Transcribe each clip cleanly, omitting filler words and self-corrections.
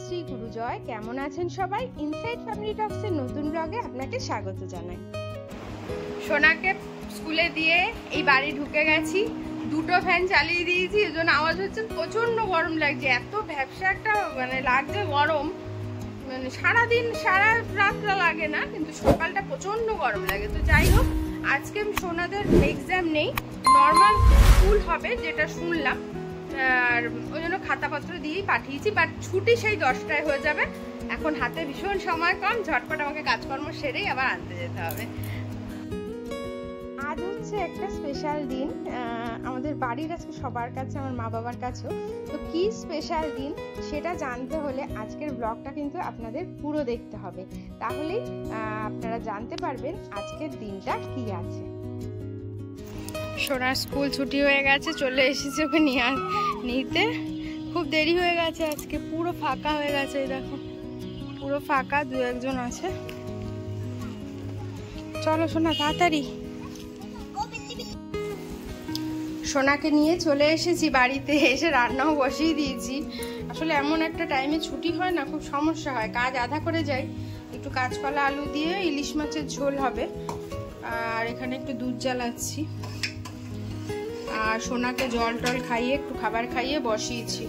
শ্রী গুরুজয়। কেমন আছেন সবাই? ইনসাইড ফ্যামিলি টক্সের নতুন ব্লগে আপনাকে স্বাগত জানাই। সোনাকে স্কুলে দিয়ে এই বাড়ি ঢুকে গেছি। দুটো ফ্যান চালিয়ে দিয়েছি, এই জন্য আওয়াজ হচ্ছে। প্রচন্ড গরম লাগছে, এত ভ্যাপসা একটা লাগছে গরম। সারাদিন সারা রাতটা লাগে না, কিন্তু সকালটা প্রচন্ড গরম লাগে। তো যাই হোক, আজকে সোনাদের এক্সাম নেই, নর্মাল স্কুল হবে যেটা শুনলাম, আর ওই জন্য খাতাপত্র দিয়েই পাঠিয়েছি। বাট ছুটি সেই 10টায় হয়ে যাবে। এখন হাতে ভীষণ সময় কম, ঝটপট আমাকে কাজকর্ম সেরেই আবার আনতে যেতে হবে। আজ হচ্ছে একটা স্পেশাল দিন আমাদের বাড়ির, আজকে সবার কাছে, আমার মা বাবার কাছেও। তো কি স্পেশাল দিন সেটা জানতে হলে আজকের ব্লগটা কিন্তু আপনাদের পুরো দেখতে হবে, তাহলেই আপনারা জানতে পারবেন আজকের দিনটা কি আছে। সোনার স্কুল ছুটি হয়ে গেছে, চলে এসেছে ওকে নিতে। খুব দেরি হয়ে গেছে আজকে, পুরো ফাঁকা হয়ে গেছে। এই দেখো পুরো ফাঁকা, দু একজন আছে। চলো সোনা তাড়াতাড়ি। সোনাকে নিয়ে চলে এসেছি বাড়িতে, এসে রান্নাও বসিয়ে দিয়েছি। আসলে এমন একটা টাইমে ছুটি হয় না, খুব সমস্যা হয়, কাজ আধা করে যায়। একটু কাঁচকলা আলু দিয়ে ইলিশ মাছের ঝোল হবে, আর এখানে একটু দুধ জ্বালাচ্ছি। আর সোনাকে জল টল খাইয়ে একটু খাবার খাইয়ে বসিয়েছি।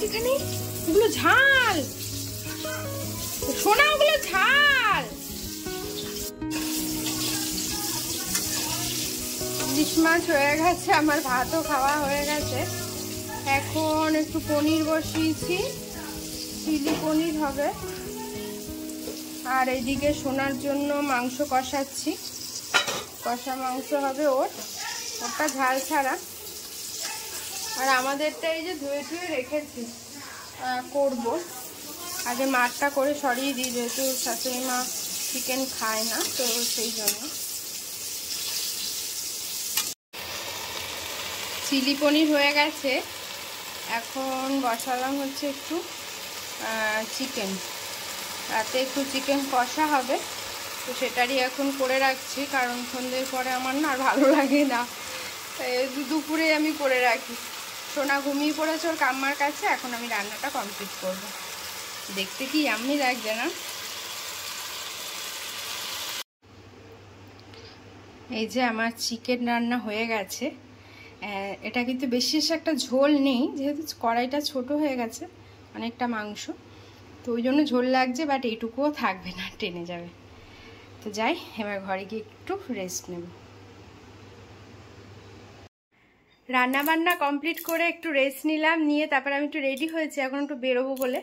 এখানে ওগুলো ঝাল, সোনা ওগুলো ঝাল। ইলিশ মাছ হয়ে গেছে, আমার ভাতও খাওয়া হয়ে গেছে। এখন একটু পনির বসিয়েছি, চিলি পনির হবে। আর এইদিকে সোনার জন্য মাংস কষাচ্ছি, কষা মাংস হবে ওটা ঝাল ছাড়া। আর আমাদেরটা এই যে ধুয়ে ধুয়ে রেখেছি, করব। আগে মাঠটা করে সরিয়ে দিই, যেহেতু শাশুড়ি মা চিকেন খায় না, তো সেই জন্য। চিলি পনির হয়ে গেছে, এখন বসালাম হচ্ছে একটু চিকেন। রাতে একটু চিকেন কষা হবে, তো সেটারই এখন করে রাখছি, কারণ সন্ধ্যের পরে আমার না আর ভালো লাগে না। দুপুরে আমি করে রাখি। সোনা ঘুমিয়ে পড়েছে ওর কাম্মার কাছে, এখন আমি রান্নাটা কমপ্লিট করব। দেখতে কি ইয়াম্মি লাগছে না? এই যে আমার চিকেন রান্না হয়ে গেছে। এটা কিন্তু বেশি একটা ঝোল নেই, যেহেতু কড়াইটা ছোট হয়ে গেছে, অনেকটা মাংস, তো ওই জন্য ঝোল লাগছে। বাট এইটুকুও থাকবে না, টেনে যাবে। তো যাই, এবার ঘরে গিয়ে একটু রেস্ট নেব। রান্না বান্না কমপ্লিট করে একটু রেস্ট নিলাম, নিয়ে তারপর আমি একটু রেডি হয়েছি। এখন একটু বেরোবো বলে,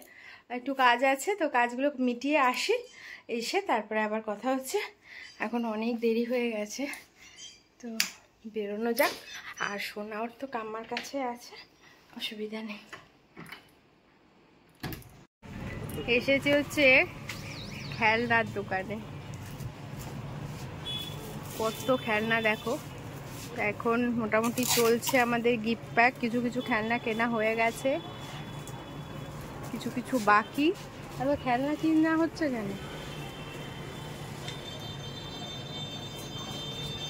একটু কাজ আছে, তো কাজগুলো মিটিয়ে আসি, এসে তারপরে আবার কথা হচ্ছে। এখন অনেক দেরি হয়ে গেছে, তো বেরোনো যাক। আর সোনা ওর তো কাম্মার কাছে আছে, অসুবিধা নেই। এসেছি হচ্ছে খেলনার দোকানে, কত খেলনা দেখো। এখন মোটামুটি চলছে আমাদের গিফট প্যাক। কিছু কিছু খেলনা কেনা হয়ে গেছে, কিছু কিছু বাকি। আর খেলনা কিনা হচ্ছে কেন,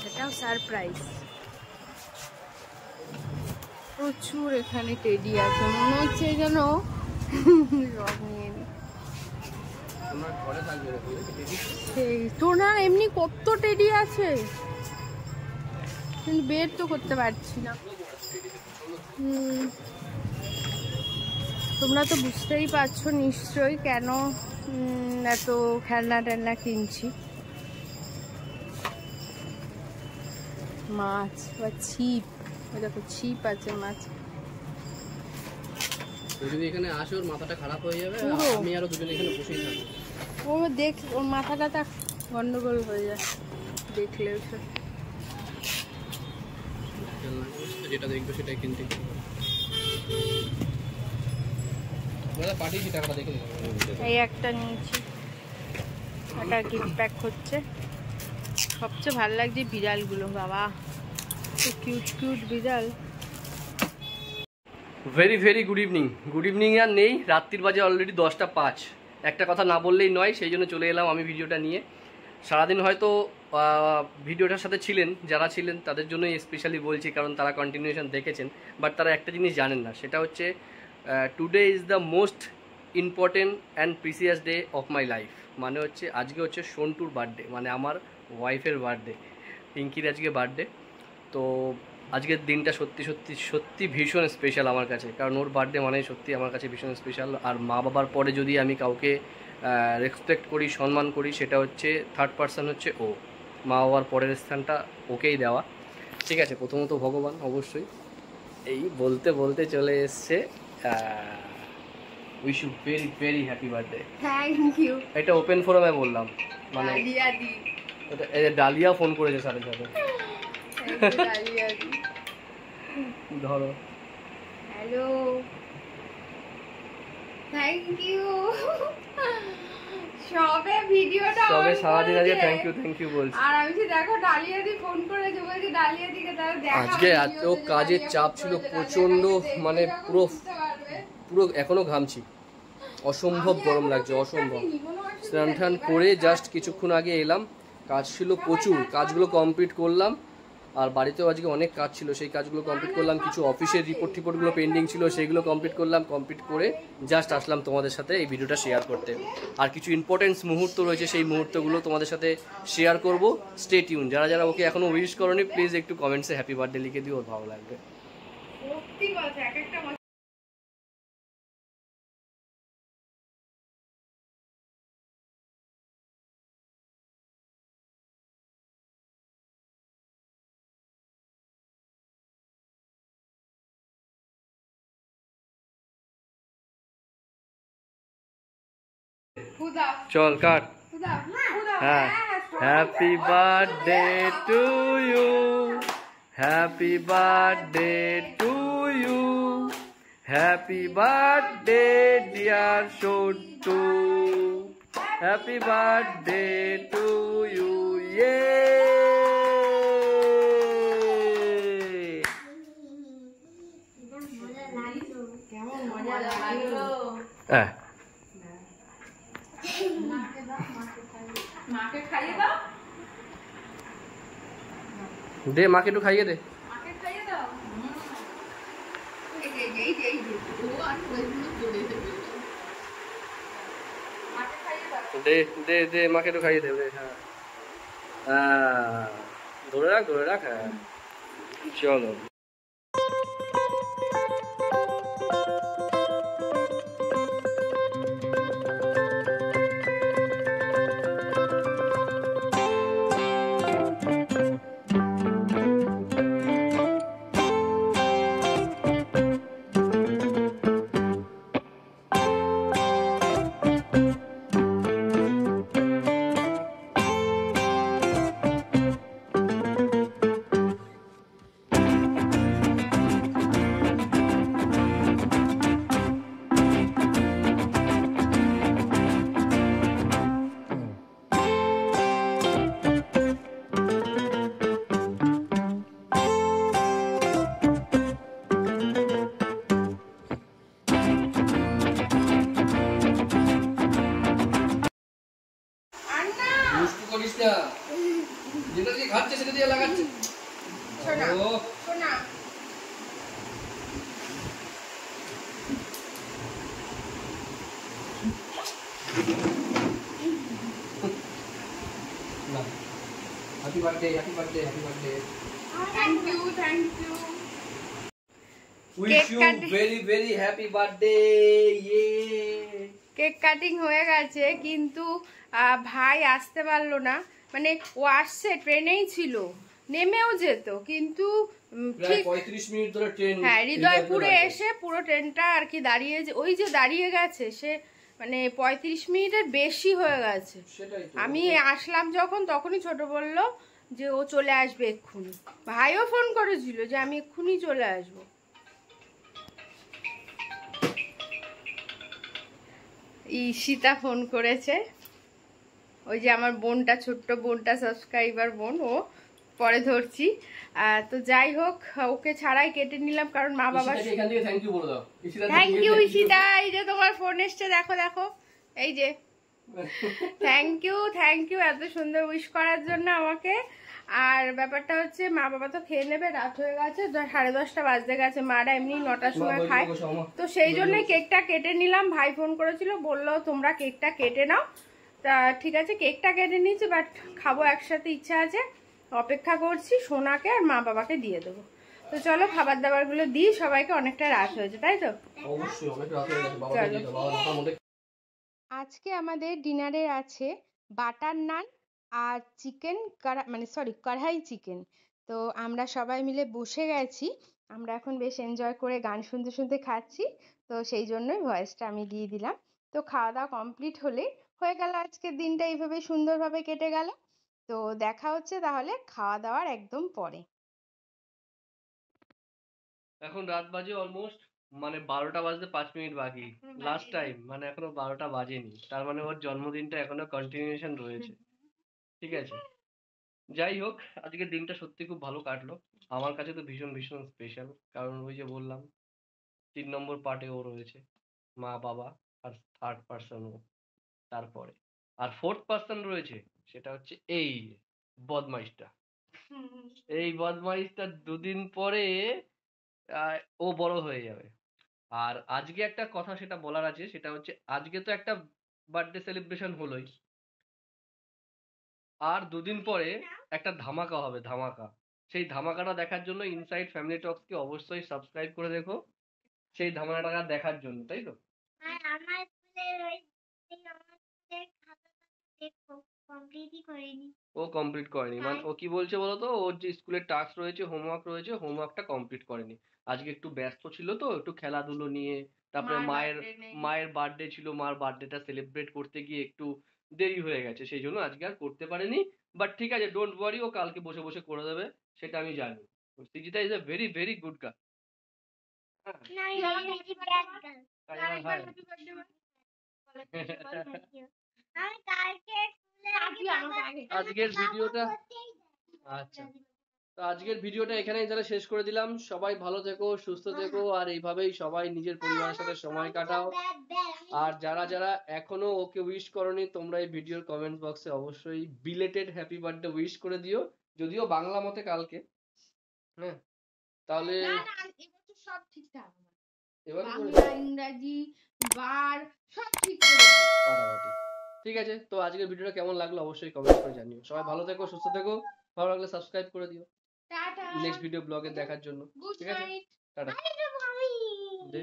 এটাও সারপ্রাইজ। প্রচুর এখানে টেডি আছে, মনে হচ্ছে যেন সব নিয়ে নি। তো না, এমনি কত টেডি আছে, কিন্তু বের তো করতে পারছি না। তোমরা তো বুঝতেই পারছো নিশ্চয়ই কেন এত খেলনা টেলনা কিনছি। মাছ বা ছিপ, দেখো ছিপ আছে, মাছ। যদি এখানে আসে ওর মাথাটা খারাপ হয়ে যাবে, আমি আরো দুজন এখানে বসেই থাকবো। ও দেখ, ওর মাথাটা তা গন্ডগোল হয়ে যায় দেখলে। যেটা দেখবে সেটাই কিনতে পাঠিয়েছি, টাকাটা দেখে নিলাম। এই একটা নিয়েছি, একটা গিফট প্যাক হচ্ছে। সবচেয়ে ভালো লাগছে বিড়ালগুলো, বাবা কিউট কিউট বিড়াল। Very very good evening. Good evening আর নেই, রাত্রির বাজে অলরেডি 10টা 5। একটা কথা না বললেই নয়, সেই জন্য চলে এলাম আমি ভিডিওটা নিয়ে। সারাদিন হয়তো ভিডিওটার সাথে ছিলেন, যারা ছিলেন তাদের জন্যই স্পেশালি বলছি, কারণ তারা কন্টিনিউশন দেখেছেন। বাট তারা একটা জিনিস জানেন না, সেটা হচ্ছে today is the most important and precious day of my life. মানে হচ্ছে আজকে হচ্ছে সন্টুর বার্থডে, মানে আমার ওয়াইফের বার্থডে, পিঙ্কির আজকে বার্থডে। তো আজকের দিনটা সত্যি সত্যি সত্যি ভীষণ স্পেশাল আমার কাছে, কারণ ওর বার্থডে মানে সত্যি আমার কাছে ভীষণ স্পেশাল। আর মা বাবার পরে যদি আমি কাউকে রেসপেক্ট করি, সম্মান করি, সেটা হচ্ছে থার্ড পার্সন হচ্ছে ও। মা বাবার পরের স্থানটা ওকেই দেওয়া। ঠিক আছে, প্রথমত ভগবান অবশ্যই। এই বলতে বলতে চলে এসছে wish you very very happy birthday. Thank you. এটা ওপেন ফোরামে বললাম, মানে ডালিয়া ফোন করেছে সাথে সাথে। ধরো, হ্যালো, থ্যাংক ইউ। সবে ভিডিওটা সবে সারাদিন আজকে থ্যাংক ইউ বলছি। আর আমি যে দেখো ডালিয়া দি ফোন করেছে, বলছি ডালিয়া দিকে তারা দেখা। আজকে এত কাজের চাপ ছিল প্রচন্ড, মানে পুরো এখনো ঘামছি, অসম্ভব গরম লাগছে, অসম্ভব। স্নান টান করে জাস্ট কিছুক্ষণ আগে এলাম, কাজ ছিল প্রচুর, কাজগুলো কমপ্লিট করলাম। আর বাড়িতেও আজকে অনেক কাজ ছিল, সেই কাজগুলো কমপ্লিট করলাম। কিছু অফিসের রিপোর্টগুলো পেন্ডিং ছিল, সেইগুলো কমপ্লিট করলাম। কমপ্লিট করে জাস্ট আসলাম তোমাদের সাথে এই ভিডিওটা শেয়ার করতে। আর কিছু ইম্পর্টেন্ট মুহূর্ত রয়েছে, সেই মুহূর্তগুলো তোমাদের সাথে শেয়ার করব। Stay tune. যারা যারা ওকে এখনো উইশ করোনি, প্লিজ একটু কমেন্টসে হ্যাপি বার্থডে লিখে দিও, ওর ভালো লাগবে। চল কাট। হ্যাঁ, happy birthday to you, happy birthday to you, happy birthday dear Sontu, happy birthday to you. ইয়ে কেমন মজা লাগলো। হ্যাঁ, মাকে খাইয়ে দাও, দে মাকে একটু খাইয়ে দে। মাকে খাইয়ে দাও। দে দে দে মাকে একটু খাইয়ে দেবে। হ্যাঁ হ্যাঁ, ধরে রাখ ধরে রাখ। হ্যাঁ চলো। যেটা দিয়ে খাচ্ছে সেটা দিয়ে লাগাচ্ছে। Happy birthday, happy birthday, happy birthday. Thank you, thank you. Wish you very very happy birthday. ইয়ে, কেক কাটিং হয়ে গেছে, কিন্তু ভাই আসতে পারলো না। মানে ও আসছে, ট্রেনেই ছিল, নেমেও যেত, কিন্তু ঠিক 35 মিনিট ধরে ট্রেন। হ্যাঁ, হৃদয়পুরে এসে পুরো ট্রেনটা আর কি দাঁড়িয়ে, ওই যে দাঁড়িয়ে গেছে সে, মানে 35 মিনিটের বেশি হয়ে গেছে। আমি আসলাম যখন, তখনই ছোট বলল যে ও চলে আসবে এক্ষুনি। ভাইও ফোন করেছিল যে আমি এক্ষুনি চলে আসবো। ঈশিতা ফোন করেছে, ওই যে আমার বোনটা, ছোট্ট বোনটা, সাবস্ক্রাইবার বোন, ও পরে ধরছি। তো যাই হোক, ওকে ছাড়াই কেটে নিলাম, কারণ মা বাবা। থ্যাংক ইউ বলে দাও। Thank you Ishita. এই যে তোমার ফোন এসছে, দেখো দেখো, এই যে থ্যাংক ইউ এত সুন্দর উইশ করার জন্য আমাকে। আর ব্যাপারটা হচ্ছে মা বাবা তো খেয়ে নেবে, রাত হয়ে গেছে, 10:30 বাজতে গেছে, মারা এমনি 9টার সময় খায়, তো সেই জন্যই কেকটা কেটে নিলাম। ভাই ফোন করেছিল, বললো তোমরা কেকটা কেটে নাও, তা ঠিক আছে কেকটা কেটে নিয়েছি, বাট খাবো একসাথে, ইচ্ছা আছে, অপেক্ষা করছি সোনাকে আর মা বাবাকে দিয়ে দেবো। তো চলো খাবার দাবার গুলো দিই সবাইকে, অনেকটা রাত হয়েছে তাই তো। অবশ্যই অনেক রাত হয়ে গেছে, বাবাকে দিয়ে দাও, বাবা নটার মধ্যে। আজকে আমাদের ডিনারে আছে বাটার নান আর চিকেন কড়াই চিকেন। তো আমরা সবাই মিলে বসে গেছি, আমরা এখন বেশ এনজয় করে গান শুনতে শুনতে খাচ্ছি, তো সেই জন্যই ভয়েসটা আমি দিয়ে দিলাম। তো খাওয়া দাওয়া কমপ্লিট হয়ে গেল, আজকের দিনটা এইভাবে সুন্দরভাবে কেটে গেল। তো দেখা হচ্ছে তাহলে খাওয়া দাওয়ার একদম পরে। এখন রাত বাজে অলমোস্ট, মানে 12টা বাজতে 5 মিনিট বাকি, লাস্ট টাইম, মানে এখনো 12টা বাজেনি, তার মানে ওর জন্মদিনটা এখনো কন্টিনিউশন রয়েছে। ঠিক আছে, যাই হোক, আজকের দিনটা সত্যি খুব ভালো কাটলো। আমার কাছে তো ভীষণ ভীষণ স্পেশাল, কারণ ওই যে বললাম 3 নম্বর পার্টে ও রয়েছে, মা বাবা, আর 3rd পার্সন ও, তারপরে আর 4th পার্সন রয়েছে, সেটা হচ্ছে এই বদমাইশটা। এই বদমাইশটা 2 দিন পরে ও বড় হয়ে যাবে। আর আজকে একটা কথা সেটা বলার আছে, সেটা হচ্ছে আজকে তো একটা বার্থডে সেলিব্রেশন হলোই, আর 2 দিন পরে একটা ধামাকা হবে, ধামাকা। সেই ধামাকাটা দেখার জন্য ইনসাইড ফ্যামিলি টক্সকে অবশ্যই সাবস্ক্রাইব করে দেখো, সেই ধামাকাটা দেখার জন্য, তাই তো? আর আমার স্কুলের ওই আমাদের খাতাটা দেখো কমপ্লিটই করিনি। ও কমপ্লিট করেনি, মানে ও কি বলছে বলো তো, ওর যে স্কুলের টাস্ক রয়েছে, হোমওয়ার্ক রয়েছে, হোমওয়ার্কটা কমপ্লিট করেনি। আজকে একটু ব্যস্ত ছিল তো, একটু খেলাধুলো নিয়ে, তারপরে মায়ের বার্থডে ছিল, মার বার্থডেটা সেলিব্রেট করতে গিয়ে একটু দেরি হয়ে গেছে, সেই জন্য আজকে আর করতে পারেনি। বাট ঠিক আছে, ডোন্ট ওয়ারি, ও কালকে বসে বসে করে দেবে, সেটা আমি জানি। Srijita is a very very good girl. না আমি ভেরি ব্যাড গার্ল। আমি কালকে স্কুলে আজকের ভিডিওটা, আচ্ছা, তো আজকের ভিডিওটা এখানেই তাহলে শেষ করে দিলাম। সবাই ভালো থেকো, সুস্থ থেকো, আর এইভাবেই সবাই নিজের পরিবারের সাথে সময় কাটাও। আর যারা যারা এখনো ওকে উইশ করনি, তোমরা এই ভিডিওর কমেন্ট বক্সে অবশ্যই বিলেটেড হ্যাপি বার্থডে উইশ করে দিও, যদিও বাংলা মতে কালকে। হ্যাঁ, তাহলে সব ঠিকঠাক, এবার বাংলা ইংরাজি বার সব ঠিক করেছি। ফাটাফাটি। ঠিক আছে, তো আজকের ভিডিওটা কেমন লাগলো অবশ্যই কমেন্ট করে জানিও। সবাই ভালো থেকো, সুস্থ থেকো, ভালো লাগলে সাবস্ক্রাইব করে দিও টাটা, নেক্সট ভিডিও ব্লগে দেখার জন্য। গুড ঠিক আছে, নাইট। টাটা। আমি দে।